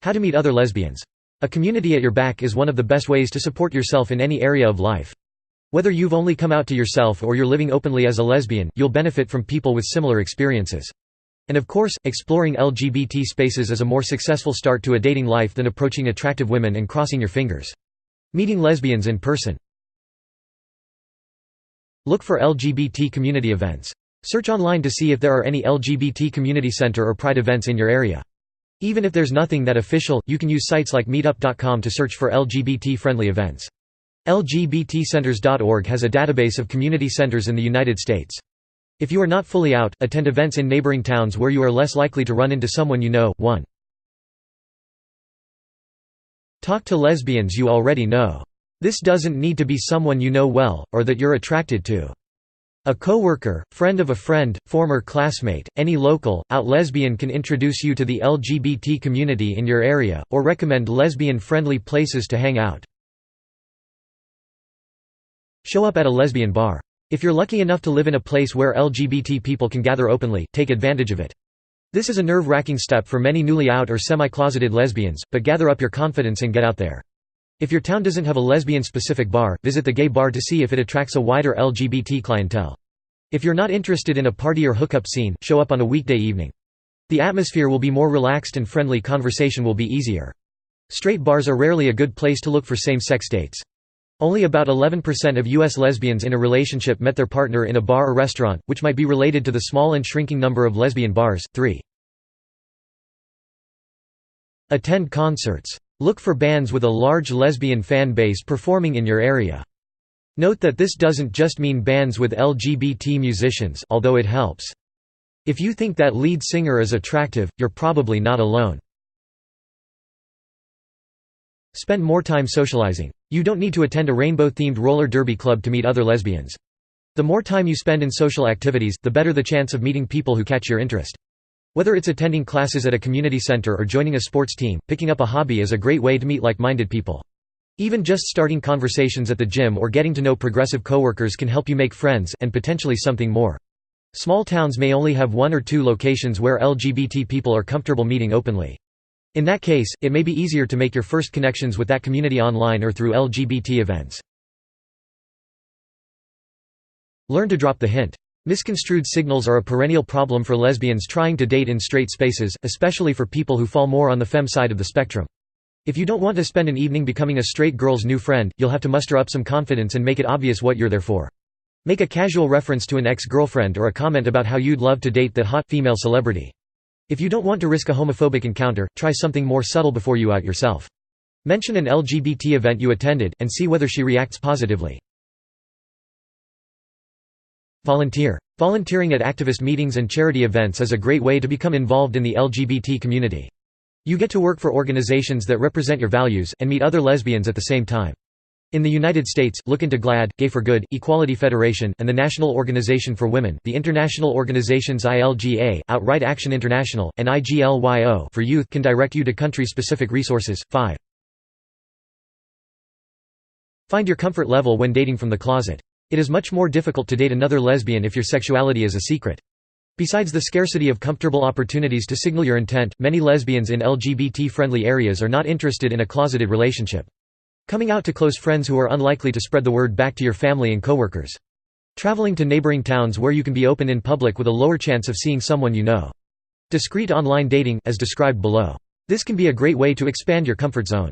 How to meet other lesbians. A community at your back is one of the best ways to support yourself in any area of life. Whether you've only come out to yourself or you're living openly as a lesbian, you'll benefit from people with similar experiences. And of course, exploring LGBT spaces is a more successful start to a dating life than approaching attractive women and crossing your fingers. Meeting lesbians in person. Look for LGBT community events. Search online to see if there are any LGBT community center or pride events in your area. Even if there's nothing that official, you can use sites like meetup.com to search for LGBT-friendly events. LGBTcenters.org has a database of community centers in the United States. If you are not fully out, attend events in neighboring towns where you are less likely to run into someone you know. 1. Talk to lesbians you already know. This doesn't need to be someone you know well, or that you're attracted to. A coworker, friend of a friend, former classmate, any local, out lesbian can introduce you to the LGBT community in your area, or recommend lesbian-friendly places to hang out. Show up at a lesbian bar. If you're lucky enough to live in a place where LGBT people can gather openly, take advantage of it. This is a nerve-wracking step for many newly out or semi-closeted lesbians, but gather up your confidence and get out there. If your town doesn't have a lesbian-specific bar, visit the gay bar to see if it attracts a wider LGBT clientele. If you're not interested in a party or hookup scene, show up on a weekday evening. The atmosphere will be more relaxed and friendly, conversation will be easier. Straight bars are rarely a good place to look for same-sex dates. Only about 11% of U.S. lesbians in a relationship met their partner in a bar or restaurant, which might be related to the small and shrinking number of lesbian bars. 3. Attend concerts. Look for bands with a large lesbian fan base performing in your area. Note that this doesn't just mean bands with LGBT musicians, although it helps. If you think that lead singer is attractive, you're probably not alone. Spend more time socializing. You don't need to attend a rainbow-themed roller derby club to meet other lesbians. The more time you spend in social activities, the better the chance of meeting people who catch your interest. Whether it's attending classes at a community center or joining a sports team, picking up a hobby is a great way to meet like-minded people. Even just starting conversations at the gym or getting to know progressive coworkers can help you make friends, and potentially something more. Small towns may only have 1 or 2 locations where LGBT people are comfortable meeting openly. In that case, it may be easier to make your first connections with that community online or through LGBT events. Learn to drop the hint. Misconstrued signals are a perennial problem for lesbians trying to date in straight spaces, especially for people who fall more on the femme side of the spectrum. If you don't want to spend an evening becoming a straight girl's new friend, you'll have to muster up some confidence and make it obvious what you're there for. Make a casual reference to an ex-girlfriend or a comment about how you'd love to date that hot female celebrity. If you don't want to risk a homophobic encounter, try something more subtle before you out yourself. Mention an LGBT event you attended, and see whether she reacts positively. Volunteer. Volunteering at activist meetings and charity events is a great way to become involved in the LGBT community. You get to work for organizations that represent your values, and meet other lesbians at the same time. In the United States, look into GLAAD, Gay for Good, Equality Federation, and the National Organization for Women, the international organizations ILGA, Outright Action International, and IGLYO for youth can direct you to country-specific resources. 5. Find your comfort level when dating from the closet. It is much more difficult to date another lesbian if your sexuality is a secret. Besides the scarcity of comfortable opportunities to signal your intent, many lesbians in LGBT-friendly areas are not interested in a closeted relationship. Coming out to close friends who are unlikely to spread the word back to your family and coworkers. Traveling to neighboring towns where you can be open in public with a lower chance of seeing someone you know. Discreet online dating, as described below. This can be a great way to expand your comfort zone.